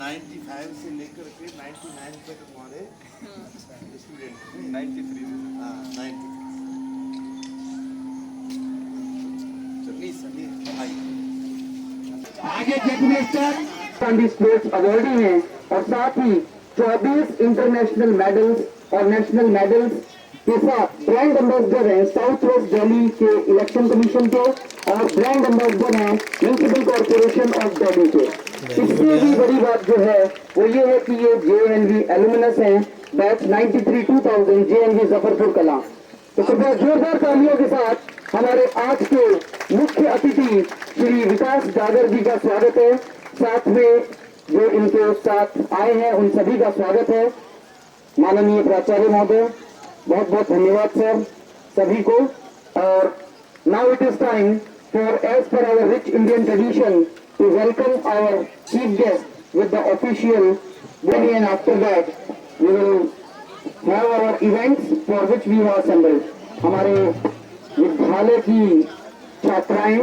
95 से लेकर के 99 तक हमारे स्टूडेंट 93 हाँ 90 चलिए चलिए आगे चेक मिनिस्टर स्पोर्ट्स अवार्डी हैं और साथ ही 24 इंटरनेशनल मेडल्स और नेशनल मेडल्स के साथ ब्रांड एम्बेसडर हैं साउथ वेस्ट दिल्ली के इलेक्शन कमीशन के और ब्रांड एम्बेसडर हैं म्युनिसिपल कॉर्पोरेशन ऑफ दिल्ली के। इससे भी बड़ी बात जो है वो ये है कि ये JNV एलुमिनस हैं बैच 93-2000 JNV जफरपुर कला। तो कृपया जोरदार तालियों के साथ हमारे आज के मुख्य अतिथि श्री विकास जागर जी का स्वागत है। साथ में जो इनके साथ आए हैं उन सभी का स्वागत है। माननीय प्राचार्य महोदय बहुत बहुत धन्यवाद सर सभी को। और now it is time for as per our rich Indian tradition to welcome our chief guest with the official very and after that we will have our events for which we have assembled. हमारे विद्यालय की छात्राएं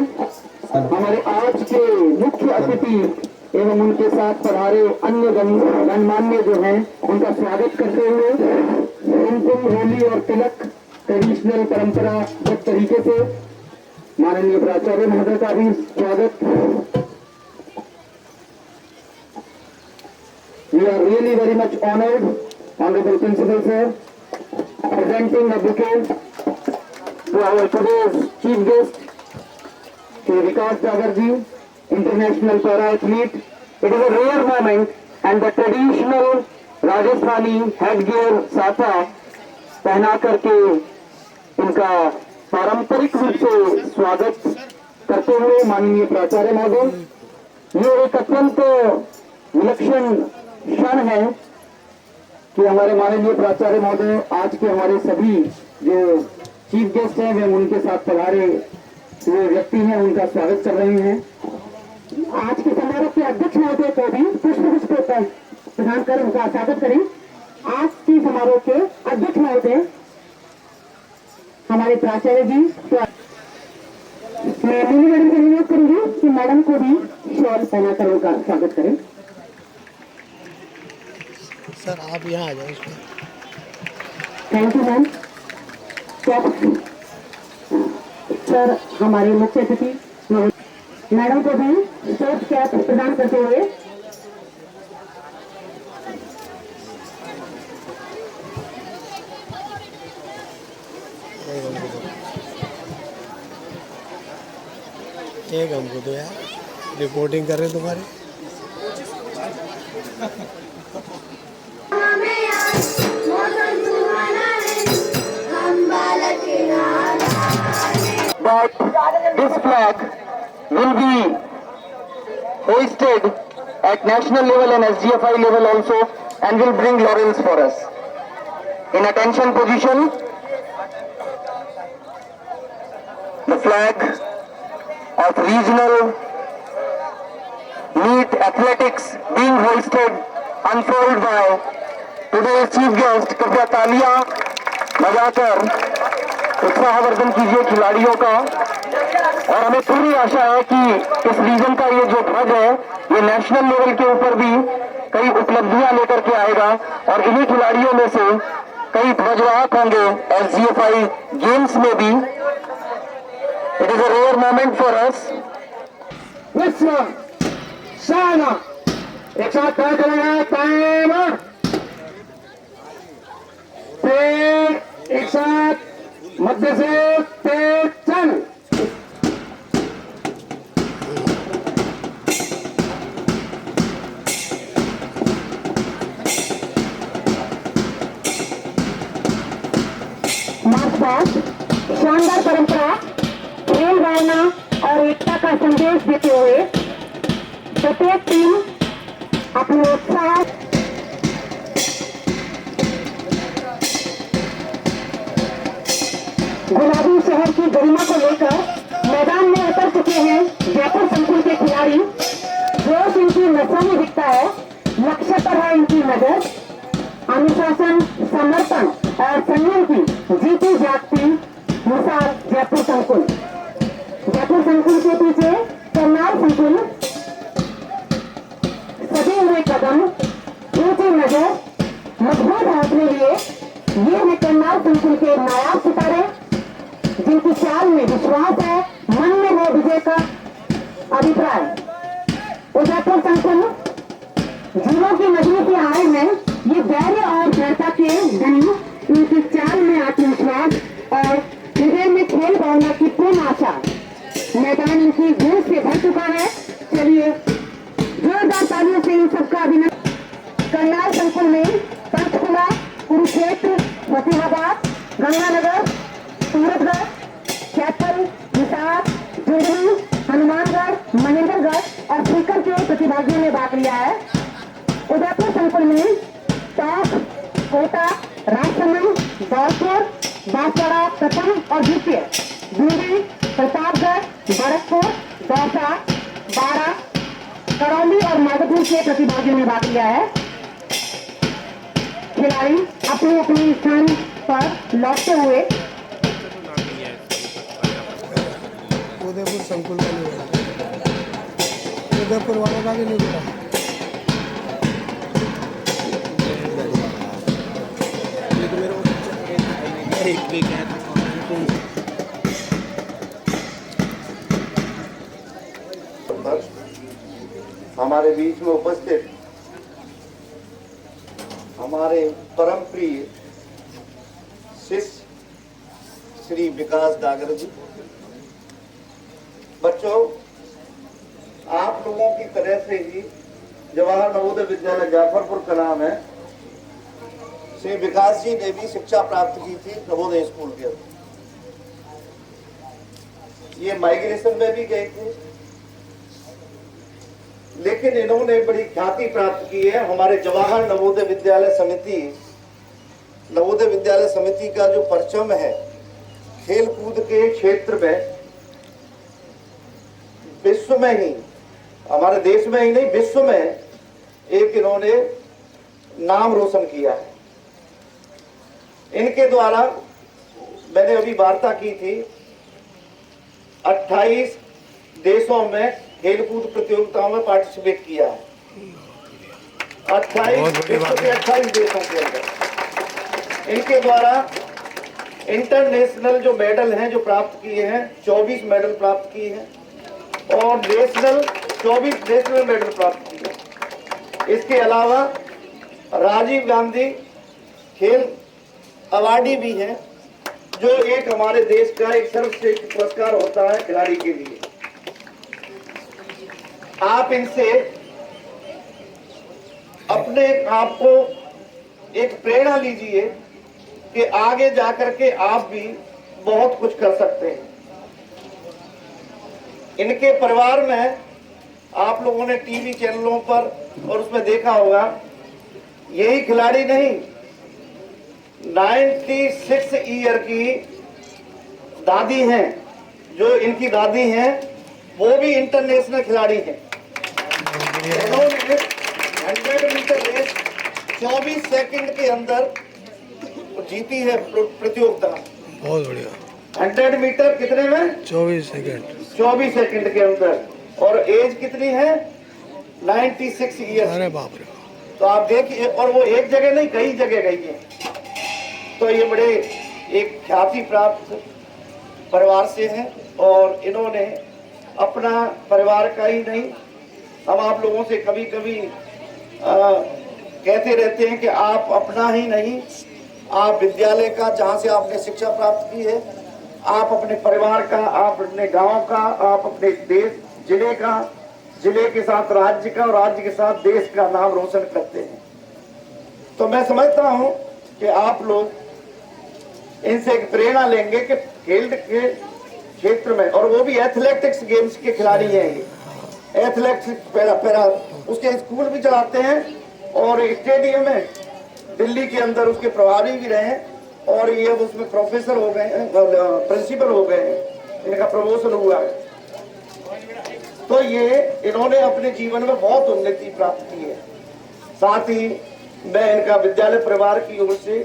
हमारे आज के मुख्य अतिथि एवं उनके साथ पधारे अन्य गणमान्य जो हैं उनका स्वागत करते हुए कुमकुम होली और तिलक ट्रेडिशनल परंपरागत तरीके से माननीय प्राचार्य महोदय का भी स्वागत। We are really very much honoured honourable principal sir presenting a bouquet to our today's chief guest, Shri Vikas Jagar ji, international para-athlete. It is a rare moment and the traditional Rajasthani headgear साथा पहना करके इनका पारंपरिक रूप से स्वागत करते हुए माननीय प्राचार्य महोदय ये एक अत्यंत विलक्षण क्षण है कि हमारे माननीय प्राचार्य महोदय आज के हमारे सभी जो चीफ गेस्ट हैं वे उनके साथ पधारे हुए व्यक्ति हैं उनका स्वागत कर रहे हैं। आज के समारोह के अध्यक्ष महोदय को भी पुष्प प्रदान कर उनका स्वागत करें। आज के समारोह के अध्यक्ष महोदय हमारे प्राचार्य जी मैं मिनी मैडम का अनुरोध करूंगी कि मैडम को भी शॉल पहनाकर उनका स्वागत करें। सर आप यहाँ आ जाओ इसमें। Thank you ma'am. सर हमारे मुख्य अतिथि मैडम को भी स्पोर्ट्स कैप प्रदान करते हुए एक हमको दो यार रिपोर्टिंग कर रहे तुम्हारी। But this flag will be hoisted at national level and SGFI level also and will bring laurels for us. In attention position, the flag of regional meet athletics being hoisted, unfurled by today's chief guest. कृपया तालियां बजाकर उत्साहवर्धन कीजिए खिलाड़ियों का। और हमें पूरी आशा है कि इस रीजन का ये जो ध्वज है ये नेशनल लेवल के ऊपर भी कई उपलब्धियां लेकर के आएगा और इन्हीं खिलाड़ियों में से कई ध्वजवाहक होंगे SGFI गेम्स में भी। It is a rare moment for us. विश्राम शाना एक साथ तय करेगा टाइम फिर एक साथ मध्य से तेज चल। मार्च शानदार परंपरा खेल भावना और एकता का संदेश देते हुए प्रत्येक टीम अपने उत्साह गुलाबी शहर की गरिमा को लेकर मैदान में उतर चुके हैं जयपुर संकुल के खिलाड़ी। जोश इनकी नसों में दिखता है, लक्ष्य पर है इनकी नजर। अनुशासन समर्पण और संयम की जीती जागती मिसाल जयपुर संकुल। जयपुर संकुल के पीछे करनाल संकुल सजे हुए कदम, ऊंची नजर, मजबूत हौसले लिए ये है करनाल संकुल के नायाब सितारे, जिनकी चाल में विश्वास है, मन में है विजय का अभिप्राय। उदयपुर संकुल जीवों की नगरी से आए हैं, ये धैर्य और दृढ़ता के धनी, इनकी चाल में आत्मविश्वास और हृदय में खेल भावना की पूर्ण आशा। मैदान इनकी गूंज से भर चुका है। चलिए जोरदार तालियों से इन सबका अभिनंदन। करनाल संकुल में पंचकुला, कुरुक्षेत्र, फतेहाबाद, गंगानगर, सूरतगढ़, कैथल, हिसार, जुड़वी, हनुमानगढ़, महेंद्रगढ़ और सीकर के प्रतिभागियों ने भाग लिया है। उदयपुर संकुल में टॉप, कोटा, राजसमंद, धौलपुर, बांसवाड़ा प्रथम और द्वितीय, बूंदी, प्रतापगढ़, गोरखपुर, दौसा, बारा, करौली और माधोपुर के प्रतिभागियों ने भाग लिया है। खिलाड़ी अपने अपने स्थान पर लौटते हुए उदयपुर संकुल का नहीं हुआ, उदयपुर वालों का भी नहीं हुआ। हमारे बीच में उपस्थित हमारे परम प्रिय शिष्य श्री विकास डागर जी। बच्चों, आप लोगों की तरह से ही जवाहर नवोदय विद्यालय जाफरपुर का नाम है, श्री विकास जी ने भी शिक्षा प्राप्त की थी नवोदय स्कूल के अंदर। ये माइग्रेशन में भी गए थे, लेकिन इन्होंने बड़ी ख्याति प्राप्त की है। हमारे जवाहर नवोदय विद्यालय समिति का जो परचम है खेल कूद के क्षेत्र में, विश्व में ही, हमारे देश में ही नहीं विश्व में एक इन्होंने नाम रोशन किया है। इनके द्वारा मैंने अभी वार्ता की थी, 28 देशों में खेलकूद प्रतियोगिताओं में पार्टिसिपेट किया है। 28 देशों के अंदर इनके द्वारा इंटरनेशनल जो मेडल हैं जो प्राप्त किए हैं, 24 मेडल प्राप्त किए हैं और नेशनल 24 नेशनल मेडल प्राप्त किए हैं। इसके अलावा राजीव गांधी खेल अवार्डी भी हैं, जो एक हमारे देश का एक सर्वश्रेष्ठ पुरस्कार होता है खिलाड़ी के लिए। आप इनसे अपने आप को एक प्रेरणा लीजिए कि आगे जाकर के आप भी बहुत कुछ कर सकते हैं। इनके परिवार में आप लोगों ने टीवी चैनलों पर और उसमें देखा होगा, यही खिलाड़ी नहीं, 96 ईयर की दादी हैं, जो इनकी दादी हैं वो भी इंटरनेशनल खिलाड़ी हैं। इन्होंने 100 मीटर रेस 24 सेकंड के अंदर जीती है प्रतियोगिता। बहुत बढ़िया। 100 मीटर कितने में? 24 सेकंड। 24 सेकंड के अंदर। और एज कितनी है? 96 ईयर। अरे बाप रे। तो आप देखिए, और वो एक जगह नहीं कई जगह गई है। तो ये बड़े एक ख्याति प्राप्त परिवार से हैं और इन्होंने अपना परिवार का ही नहीं, हम आप लोगों से कभी कभी कहते रहते हैं कि आप अपना ही नहीं, आप विद्यालय का, जहाँ से आपने शिक्षा प्राप्त की है, आप अपने परिवार का, आप अपने गांव का, आप अपने देश जिले का, जिले के साथ राज्य का और राज्य के साथ देश का नाम रोशन करते हैं। तो मैं समझता हूँ कि आप लोग इनसे एक प्रेरणा लेंगे कि खेल के क्षेत्र में, और वो भी एथलेटिक्स गेम्स के खिलाड़ी हैं। ये एथलेटिक्स पैरा उसके स्कूल भी चलाते हैं और स्टेडियम में दिल्ली के अंदर उसके प्रभारी भी रहे हैं और ये अब उसमें प्रोफेसर हो गए हैं, प्रिंसिपल हो गए हैं, इनका प्रमोशन हुआ है। तो ये इन्होंने अपने जीवन में बहुत उन्नति प्राप्त की है। साथ ही मैं इनका विद्यालय परिवार की ओर से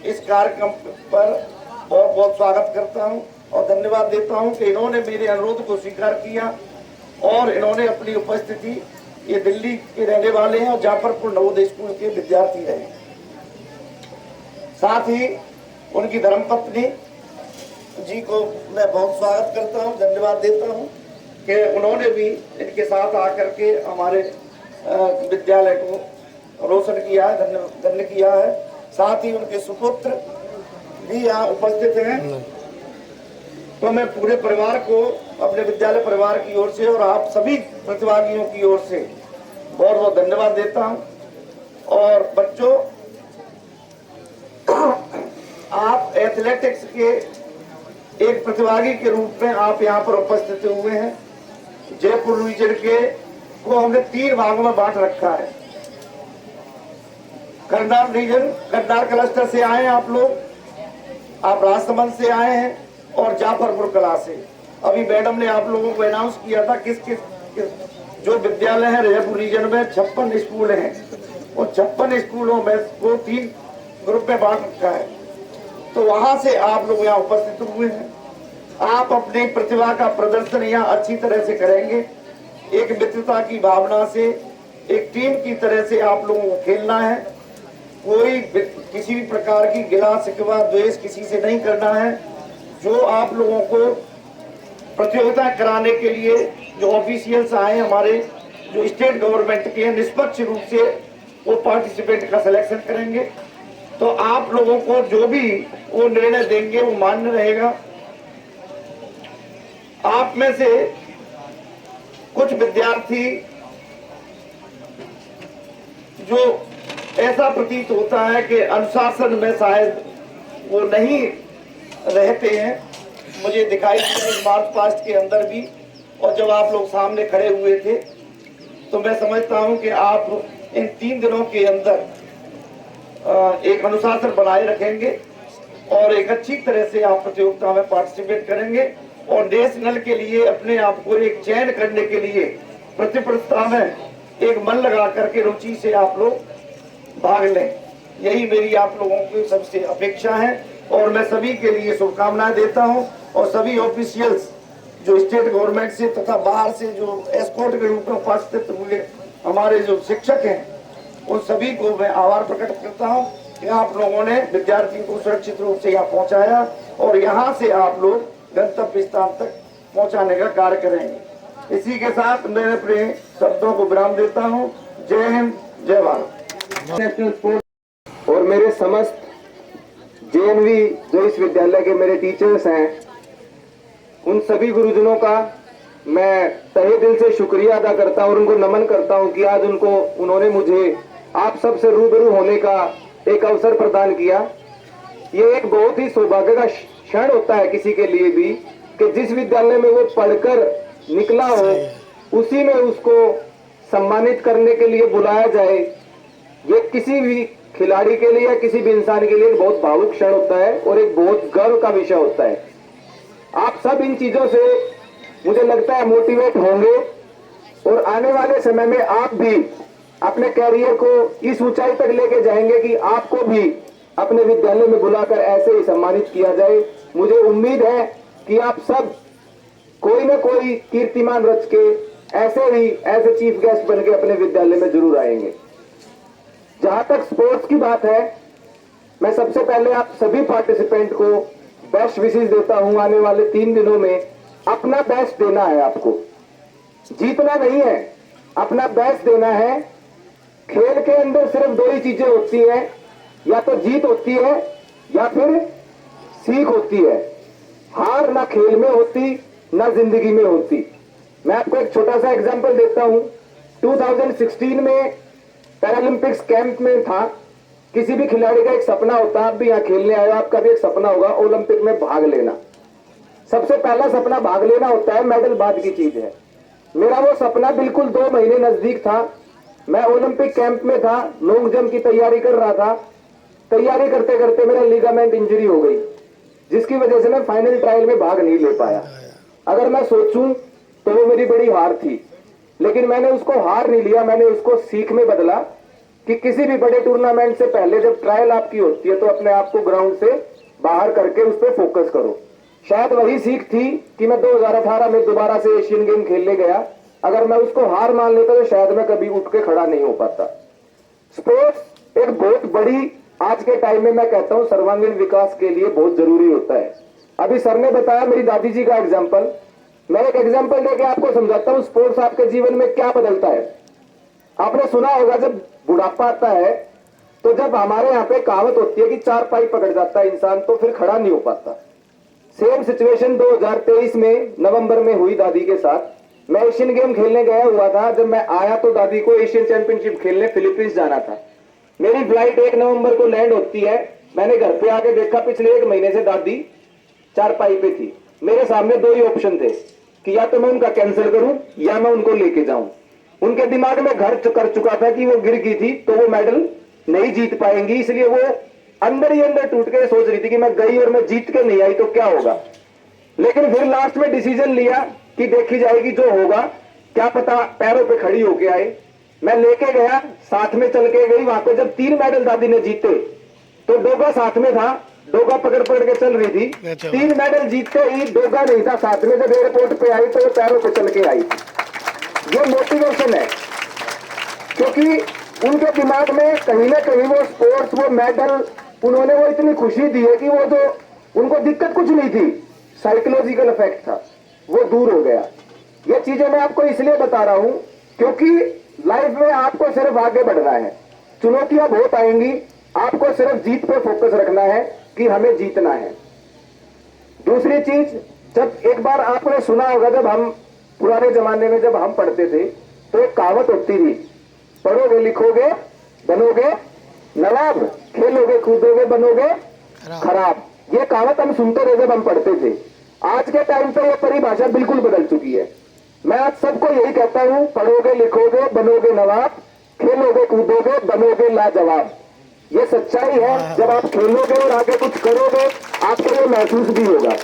इस कार्यक्रम पर बहुत बहुत स्वागत करता हूं और धन्यवाद देता हूं कि इन्होंने मेरे अनुरोध को स्वीकार किया और इन्होंने अपनी उपस्थिति ये दिल्ली के रहने वाले हैं और जाफरपुर नवोदय स्कूल के विद्यार्थी रहे। साथ ही उनकी धर्मपत्नी जी को मैं बहुत स्वागत करता हूं, धन्यवाद देता हूं कि उन्होंने भी इनके साथ आकर के हमारे विद्यालय को रोशन किया है, धन्य किया है। साथ ही उनके सुपुत्र भी यहाँ उपस्थित हैं। तो मैं पूरे परिवार को, अपने विद्यालय परिवार की ओर से और आप सभी प्रतिभागियों की ओर से बहुत बहुत धन्यवाद देता हूं। और बच्चों, आप एथलेटिक्स के एक प्रतिभागी के रूप में आप यहाँ पर उपस्थित हुए हैं। जयपुर रीजन के को हमने 3 भागों में बांट रखा है। करनाल रीजन, करनाल क्लस्टर से आए हैं आप लोग, आप राजसमंद से आए हैं और जाफरपुर कला से। अभी मैडम ने आप लोगों को अनाउंस किया था किस जो विद्यालय है जयपुर रीजन में 56 स्कूल हैं, और 56 स्कूलों में वो 3 ग्रुप में बांट रखा है। तो वहां से आप लोग यहाँ उपस्थित हुए हैं। आप अपनी प्रतिभा का प्रदर्शन यहाँ अच्छी तरह से करेंगे। एक मित्रता की भावना से, एक टीम की तरह से आप लोगों को खेलना है। कोई किसी भी प्रकार की गिला शिकवा द्वेष किसी से नहीं करना है। जो आप लोगों को प्रतियोगिता कराने के लिए जो ऑफिशियल्स आए हमारे, जो स्टेट गवर्नमेंट के, निष्पक्ष रूप से वो पार्टिसिपेंट का सिलेक्शन करेंगे। तो आप लोगों को जो भी वो निर्णय देंगे वो मान्य रहेगा। आप में से कुछ विद्यार्थी जो ऐसा प्रतीत होता है कि अनुशासन में शायद वो नहीं रहते हैं, मुझे दिखाई दिया इस मार्च पास्ट के अंदर भी। और जब आप लोग सामने खड़े हुए थे तो मैं समझता हूं कि आप इन 3 दिनों के अंदर एक अनुशासन बनाए रखेंगे और एक अच्छी तरह से आप प्रतियोगिता में पार्टिसिपेट करेंगे और नेशनल के लिए अपने आप को एक चयन करने के लिए प्रतिस्पर्धा में एक मन लगा करके रुचि से आप लोग भाग लें। यही मेरी आप लोगों की सबसे अपेक्षा है और मैं सभी के लिए शुभकामनाएं देता हूं। और सभी ऑफिशियल्स जो स्टेट गवर्नमेंट से तथा बाहर से जो एस्कॉर्ट के रूप में उपस्थित हुए हमारे जो शिक्षक हैं, उन सभी को मैं आभार प्रकट करता हूं कि आप लोगों ने विद्यार्थियों को सुरक्षित रूप से यहाँ पहुंचाया और यहाँ से आप लोग गंतव्य स्थान तक पहुंचाने का कार्य करेंगे। इसी के साथ मैं अपने शब्दों को विराम देता हूं। जय हिंद, जय भारत। नेशनल स्पोर्ट्स और मेरे समस्त जेएनवी जो इस विद्यालय के मेरे टीचर्स हैं, उन सभी गुरुजनों का मैं तहे दिल से शुक्रिया अदा करता हूं और उनको नमन करता हूं कि आज उन्होंने मुझे आप सबसे रूबरू होने का एक अवसर प्रदान किया। ये एक बहुत ही सौभाग्य का क्षण होता है किसी के लिए भी कि जिस विद्यालय में वो पढ़कर निकला हो उसी में उसको सम्मानित करने के लिए बुलाया जाए। ये किसी भी खिलाड़ी के लिए या किसी भी इंसान के लिए एक बहुत भावुक क्षण होता है और एक बहुत गर्व का विषय होता है। आप सब इन चीजों से मुझे लगता है मोटिवेट होंगे और आने वाले समय में आप भी अपने कैरियर को इस ऊंचाई तक लेके जाएंगे कि आपको भी अपने विद्यालय में बुलाकर ऐसे ही सम्मानित किया जाए। मुझे उम्मीद है कि आप सब कोई न कोई कीर्तिमान रच के ऐसे ही एज ए चीफ गेस्ट बन के अपने विद्यालय में जरूर आएंगे। जहां तक स्पोर्ट्स की बात है, मैं सबसे पहले आप सभी पार्टिसिपेंट को बेस्ट विशेष देता हूं। आने वाले 3 दिनों में अपना बेस्ट देना है, आपको जीतना नहीं है, अपना बेस्ट देना है। खेल के अंदर सिर्फ 2 ही चीजें होती है, या तो जीत होती है या फिर सीख होती है। हार ना खेल में होती ना जिंदगी में होती। मैं आपको एक छोटा सा एग्जांपल देता हूं। 2016 में पैरालंपिक्स कैंप में था। किसी भी खिलाड़ी का एक सपना होता है, आप भी यहाँ खेलने आए हो, आपका भी एक सपना होगा ओलंपिक में भाग लेना। सबसे पहला सपना भाग लेना होता है, मेडल बाद की चीज है। मेरा वो सपना बिल्कुल 2 महीने नजदीक था। मैं ओलंपिक कैंप में था, लॉन्ग जंप की तैयारी कर रहा था। तैयारी करते करते मेरा लिगामेंट इंजरी हो गई, जिसकी वजह से मैं फाइनल ट्रायल में भाग नहीं ले पाया। अगर मैं सोचूं तो वो मेरी बड़ी हार थी, लेकिन मैंने उसको हार नहीं लिया, मैंने उसको सीख में बदला कि किसी भी बड़े टूर्नामेंट से पहले जब ट्रायल आपकी होती है तो अपने आप को ग्राउंड से बाहर करके उस पर फोकस करो। शायद वही सीख थी कि मैं 2018 में दोबारा से एशियन गेम खेलने गया। अगर मैं उसको हार मान लेता तो शायद मैं कभी उठ के खड़ा नहीं हो पाता। स्पोर्ट्स एक बहुत बड़ी, आज के टाइम में मैं कहता हूं सर्वांगीण विकास के लिए बहुत जरूरी होता है। अभी सर ने बताया मेरी दादी जी का एग्जाम्पल, मैं एक एग्जाम्पल देके आपको समझाता हूं स्पोर्ट्स आपके जीवन में क्या बदलता है। आपने सुना होगा जब बुढ़ापा आता है तो जब हमारे यहाँ पे कहावत होती है कि 4 पाई पकड़ जाता है इंसान तो फिर खड़ा नहीं हो पाता। सेम सिचुएशन 2023 में नवंबर में हुई दादी के साथ। मैं एशियन गेम खेलने गया हुआ था, जब मैं आया तो दादी को एशियन चैंपियनशिप खेलने फिलीपींस जाना था। मेरी फ्लाइट 1 नवंबर को लैंड होती है। मैंने घर पे आके देखा पिछले 1 महीने से दादी 4 पाई पे थी। मेरे सामने 2 ही ऑप्शन थे कि या तो मैं उनका कैंसिल करूं या मैं उनको लेके जाऊं। उनके दिमाग में घर कर चुका था कि वो गिर गई थी तो वो मेडल नहीं जीत पाएंगी, इसलिए वो अंदर ही अंदर टूट के सोच रही थी कि मैं गई और मैं जीत के नहीं आई तो क्या होगा। लेकिन फिर लास्ट में डिसीजन लिया कि देखी जाएगी जो होगा, क्या पता पैरों पे खड़ी होके आए। मैं लेके गया, साथ में चल के गई। वहां पे जब 3 मेडल दादी ने जीते तो डोगा साथ में था, डोगा पकड़ पकड़ के चल रही थी। 3 मेडल जीतते ही डोगा नहीं था साथ में। जब एयरपोर्ट पे आई तो वो पैरों पे चल के आई। ये मोटिवेशन है, क्योंकि उनके दिमाग में कहीं ना कहीं वो स्पोर्ट्स, वो मेडल, उन्होंने वो इतनी खुशी दी है कि वो जो उनको दिक्कत कुछ नहीं थी, साइकोलॉजिकल इफेक्ट था, वो दूर हो गया। ये चीजें मैं आपको इसलिए बता रहा हूं क्योंकि लाइफ में आपको सिर्फ आगे बढ़ना है। चुनौतियां बहुत आएंगी, आपको सिर्फ जीत पे फोकस रखना है कि हमें जीतना है। दूसरी चीज, जब एक बार आपने सुना होगा, जब हम पुराने जमाने में जब हम पढ़ते थे तो एक कहावत होती थी, पढ़ोगे लिखोगे बनोगे नवाब, खेलोगे कूदोगे बनोगे खराब। ये कहावत हम सुनते थे जब हम पढ़ते थे। आज के टाइम पे ये परिभाषा बिल्कुल बदल चुकी है। मैं आज सबको यही कहता हूं, पढ़ोगे लिखोगे बनोगे नवाब, खेलोगे कूदोगे बनोगे लाजवाब। ये सच्चाई है। जब आप खेलोगे और आगे कुछ करोगे आपको ये महसूस भी होगा।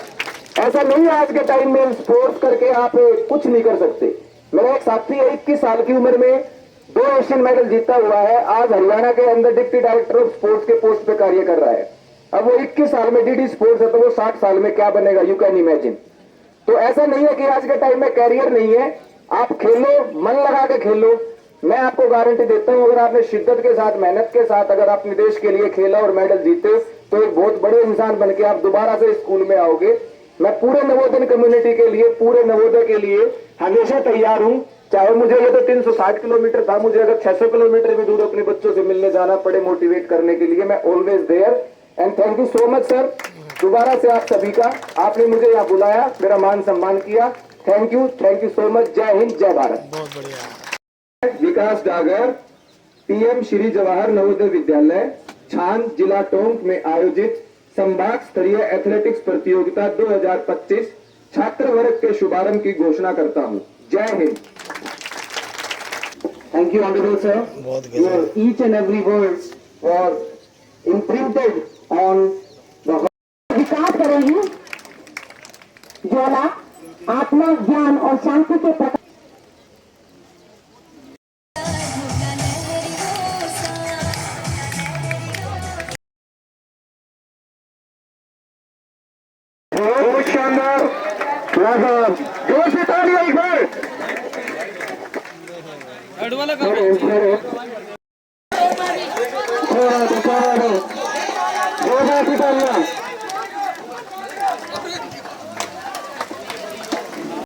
ऐसा नहीं है आज के टाइम में स्पोर्ट्स करके आप कुछ नहीं कर सकते। मेरा एक साथी है, 21 साल की उम्र में 2 एशियन मेडल जीता हुआ है। आज हरियाणा के अंदर डिप्टी डायरेक्टर ऑफ स्पोर्ट्स के पोस्ट पे कार्य कर रहा है। अब वो 21 साल में डीडी स्पोर्ट्स है तो वो 60 साल में क्या बनेगा, यू कैन इमेजिन। तो ऐसा नहीं है कि आज के टाइम में कैरियर नहीं है। आप खेलो, मन लगा के खेलो। मैं आपको गारंटी देता हूं, अगर आपने शिद्दत के साथ, मेहनत के साथ अगर अपने देश के लिए खेला और मेडल जीते तो एक बहुत बड़े इंसान बन के आप दोबारा से स्कूल में आओगे। मैं पूरे नवोदय कम्युनिटी के लिए, पूरे नवोदय के लिए हमेशा तैयार हूं। चाहे मुझे ये तो 360 किलोमीटर था, मुझे अगर 600 किलोमीटर भी दूर अपने बच्चों से मिलने जाना पड़े मोटिवेट करने के लिए, मैं always there. And thank you so much sir, दोबारा से आप सभी का, आपने मुझे यहाँ बुलाया, मेरा मान सम्मान किया। Thank you so much. जय हिंद, जय भारत। बहुत बढ़िया। विकास डागर, पीएम श्री जवाहर नवोदय विद्यालय छान, जिला टोंक में आयोजित संभाग स्तरीय एथलेटिक्स प्रतियोगिता 2025 छात्र वर्ग के शुभारंभ की घोषणा करता हूं। जय Hind. Thank you, Honorable Sir. Your each and every words were imprinted on the. विकास करेगी, ज्वाला आत्मा, ज्ञान और शांति के प्रकाश। बहुत शानदार, लाजवाब, जोर से तालियां एक बार।